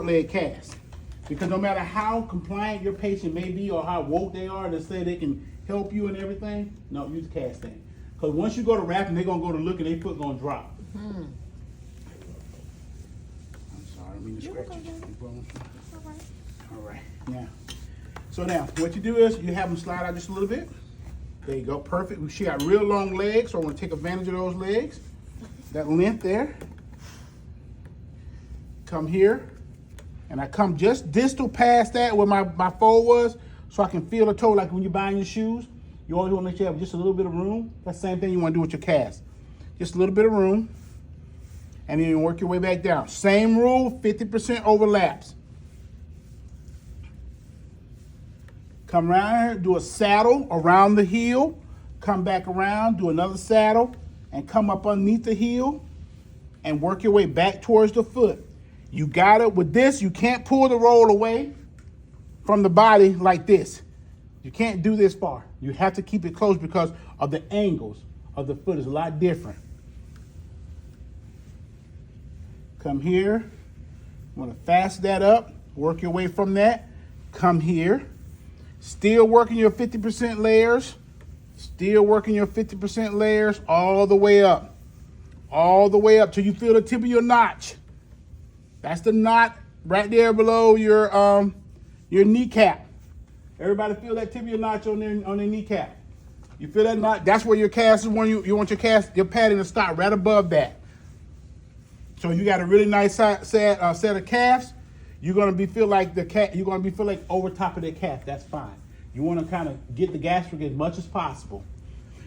leg cast. Because no matter how compliant your patient may be or how woke they are to say they can help you and everything, no, use the cast thing. Because once you go to wrapping, they're going to go to look and their foot going to drop. I'm sorry, I mean to scratch you. All right, now. So now, what you do is you have them slide out just a little bit. There you go, perfect. She got real long legs, so I want to take advantage of those legs. That length there. Come here. And I come just distal past that where my fold was, so I can feel the toe. Like when you're buying your shoes, you always want to make sure you have just a little bit of room. That's the same thing you want to do with your cast. Just a little bit of room. And then you work your way back down. Same rule, 50% overlaps. Come around here, do a saddle around the heel. Come back around, do another saddle, and come up underneath the heel and work your way back towards the foot. You got it. With this, you can't pull the roll away from the body like this. You can't do this far. You have to keep it close because of the angles of the foot is a lot different. Come here. Want to fast that up. Work your way from that. Come here. Still working your 50% layers. Still working your 50% layers all the way up. All the way up till you feel the tip of your notch. That's the knot right there below your kneecap. Everybody feel that tip of your notch on their kneecap. You feel that knot? That's where your cast is. When you want your padding to stop right above that. So you got a really nice set of calves. You're gonna be feel like over top of the calf. That's fine. You want to kind of get the gastric as much as possible.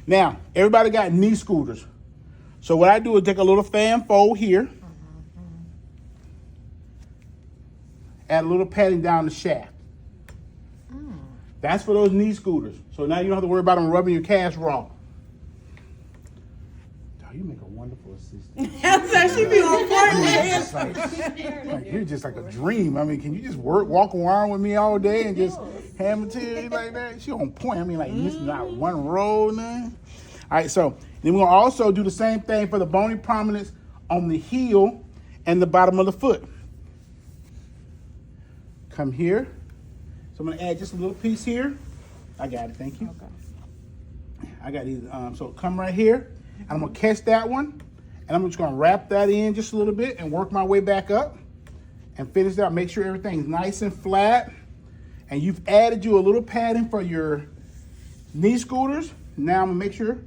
Now, everybody got knee scooters. So what I do is take a little fan fold here. Add a little padding down the shaft. That's for those knee scooters. So now you don't have to worry about them rubbing your calves raw. Oh, you make a wonderful assistant. That's actually be on point. Like you're just like a dream. I mean, can you just walk around with me all day and just hand material like that? She on point. I mean, like missing not one roll, nothing. All right, so then we're gonna also do the same thing for the bony prominence on the heel and the bottom of the foot. Come here. So I'm gonna add just a little piece here. I got it, thank you. Okay. I got these, so come right here. And I'm gonna catch that one. And I'm just gonna wrap that in just a little bit and work my way back up and finish that. Make sure everything's nice and flat. And you've added you a little padding for your knee scooters. Now I'm gonna make sure.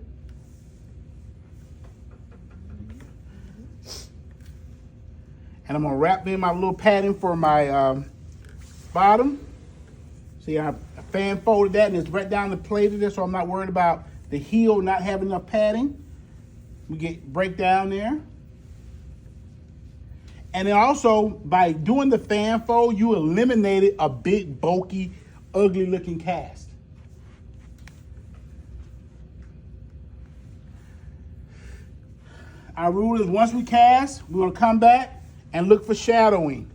And I'm gonna wrap in my little padding for my bottom. See, I fan folded that and it's right down the plate of this, so I'm not worried about the heel not having enough padding. We break down there. And then also, by doing the fan fold, you eliminated a big, bulky, ugly looking cast. Our rule is once we cast, we're gonna come back and look for shadowing.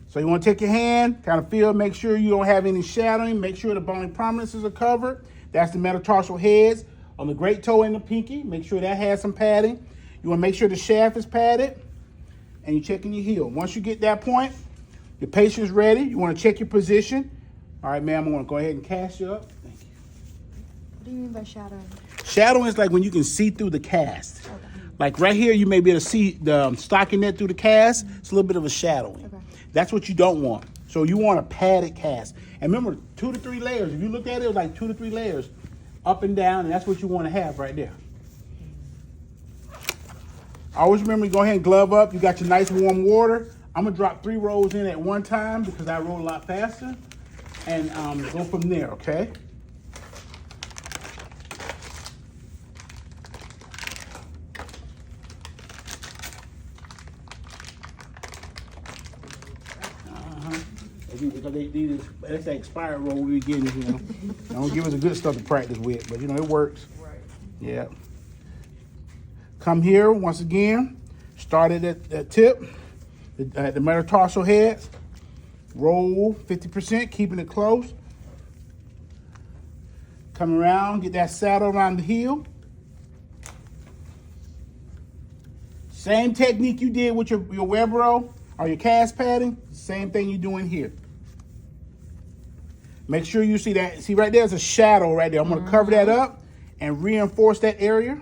So you want to take your hand, kind of feel, make sure you don't have any shadowing, make sure the bony prominences are covered. That's the metatarsal heads on the great toe and the pinky. Make sure that has some padding. You want to make sure the shaft is padded, and you're checking your heel. Once you get that point, your patient's ready. You want to check your position. All right, ma'am, I want to go ahead and cast you up. Thank you. What do you mean by shadowing? Shadowing is like when you can see through the cast. Okay. Like right here, you may be able to see the stockinette through the cast. It's a little bit of a shadowing. Okay. That's what you don't want. So you want a padded cast. And remember, 2 to 3 layers. If you look at it, it was like 2 to 3 layers up and down, and that's what you want to have right there. Always remember to go ahead and glove up. You got your nice warm water. I'm gonna drop 3 rolls in at one time because I roll a lot faster, and go from there, okay? Because that's that expired roll we be getting, you know. They don't give us the good stuff to practice with, but you know, it works. Right. Yeah. Come here once again. Start at the tip, the metatarsal heads. Roll 50%, keeping it close. Come around, get that saddle around the heel. Same technique you did with your web roll or your cast padding, same thing you're doing here. Make sure you see that. See right there's a shadow right there. I'm gonna cover that up and reinforce that area.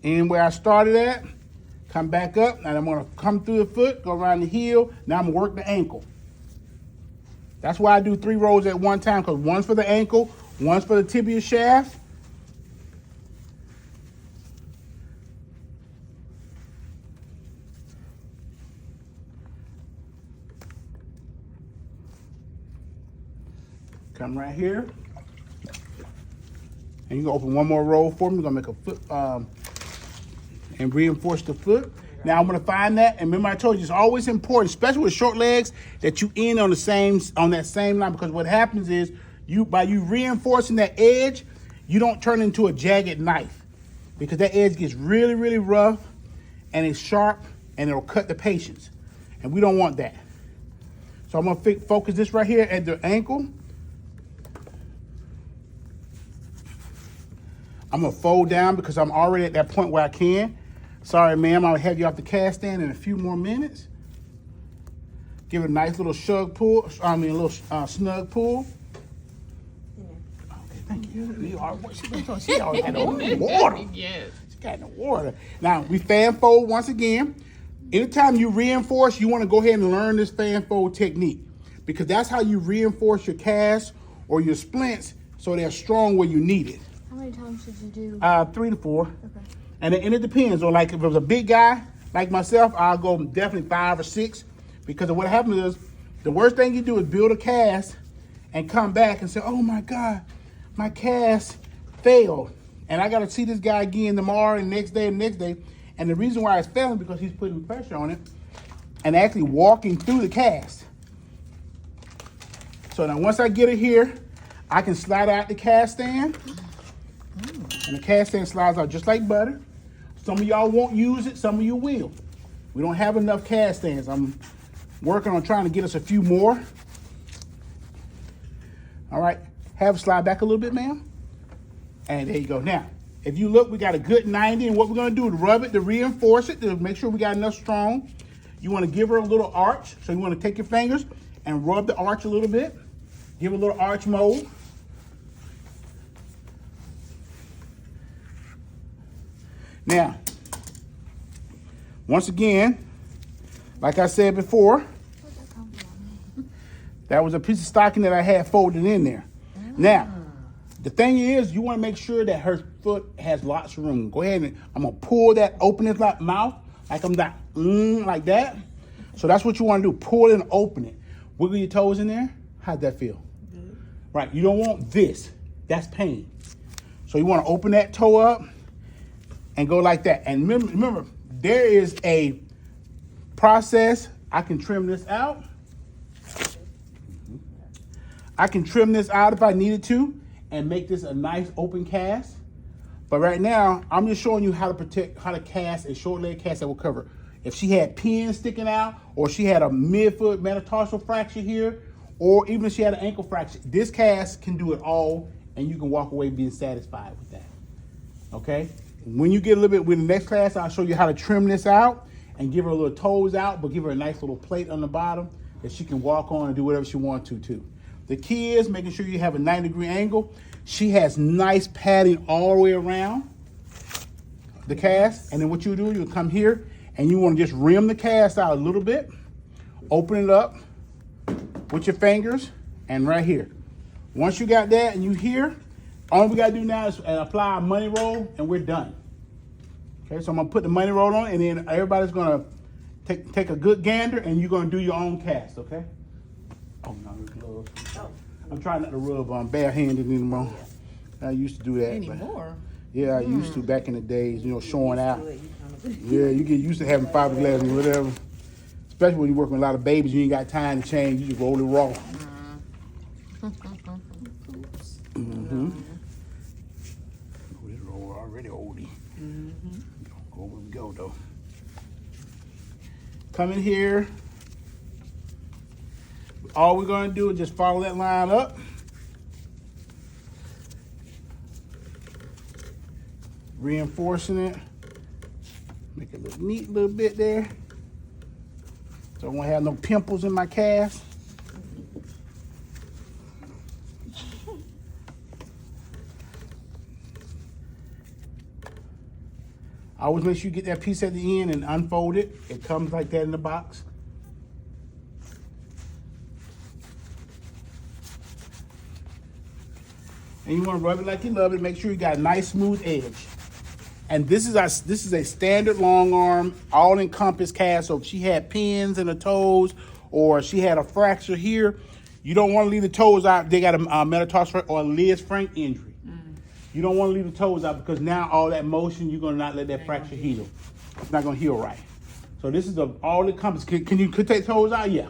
And where I started at, come back up, and I'm gonna come through the foot, go around the heel. Now I'm gonna work the ankle. That's why I do 3 rolls at one time, because one's for the ankle, one's for the tibia shaft. Come right here. And you can open one more roll for me. We're gonna make a foot, and reinforce the foot. Now I'm gonna find that, and remember I told you it's always important, especially with short legs, that you end on that same line, because what happens is by you reinforcing that edge, you don't turn into a jagged knife, because that edge gets really, really rough and it's sharp and it'll cut the patience, and we don't want that. So I'm gonna focus this right here at the ankle. I'm gonna fold down because I'm already at that point where I can. Sorry, ma'am, I'll have you off the cast stand in a few more minutes. Give it a nice little snug pull. Okay, thank you. She always had the water. Yes. She got the water. Now, we fan fold once again. Anytime you reinforce, you want to go ahead and learn this fan fold technique, because that's how you reinforce your cast or your splints so they're strong where you need it. How many times did you do? 3 to 4. Okay. And it depends on, like, if it was a big guy like myself, I'll go definitely 5 or 6, because what happens is the worst thing you do is build a cast and come back and say, oh my God, my cast failed. And I got to see this guy again tomorrow and next day and next day. And the reason why it's failing is because he's putting pressure on it and actually walking through the cast. So now once I get it here, I can slide out the cast stand. And the cast stand slides out just like butter. Some of y'all won't use it, some of you will. We don't have enough cast stands. I'm working on trying to get us a few more. All right, have it slide back a little bit, ma'am. And there you go. Now, if you look, we got a good 90, and what we're gonna do is rub it to reinforce it, to make sure we got enough strong. You wanna give her a little arch, so you wanna take your fingers and rub the arch a little bit. Give it a little arch mold. Now, once again, like I said before, Where'd that come from? that was a piece of stocking that I had folded in there. Now, the thing is, you want to make sure that her foot has lots of room. Go ahead and I'm gonna pull that, open his mouth, like I'm not, like that. So that's what you want to do. Pull it and open it. Wiggle your toes in there. How'd that feel? Good. Right, you don't want this. That's pain. So you want to open that toe up and go like that. And remember, there is a process. I can trim this out. I can trim this out if I needed to and make this a nice open cast. But right now, I'm just showing you how to cast a short leg cast that will cover. If she had pins sticking out, or she had a midfoot metatarsal fracture here, or even if she had an ankle fracture, this cast can do it all, and you can walk away being satisfied with that. Okay? When you get a little bit with the next class, I'll show you how to trim this out and give her a little toes out, but give her a nice little plate on the bottom that she can walk on and do whatever she wants to too. The key is making sure you have a 90-degree angle. She has nice padding all the way around the cast. And then what you do, you'll come here and you want to just rim the cast out a little bit. Open it up with your fingers and right here. Once you got that and you here, all we got to do now is apply a money roll and we're done. Okay, so I'm going to put the money roll on and then everybody's going to take a good gander and you're going to do your own cast, okay? Oh, no, gloves. Oh. I'm trying not to rub barehanded anymore. I used to do that. Anymore? Yeah, I used to back in the days, showing out. Yeah, you get used to having fiberglass and whatever. Especially when you work with a lot of babies, you ain't got time to change. You just roll it raw. Mm-hmm. Oh, this roll already oldie. Mm-hmm. Go where we go, though. Come in here All we're gonna do is just follow that line up. Reinforcing it. Make it look neat a little bit there. So I won't have no pimples in my cast. Always make sure you get that piece at the end and unfold it. It comes like that in the box. And you want to rub it like you love it. Make sure you got a nice smooth edge. And this is a standard long arm, all encompass cast. So if she had pins in her toes or she had a fracture here, you don't want to leave the toes out. They got a metatarsal or a Liz Frank injury. You don't want to leave the toes out because now all that motion, you're going to not let that fracture heal. It's not going to heal right. So this is all encompass. Can you take toes out? Yeah.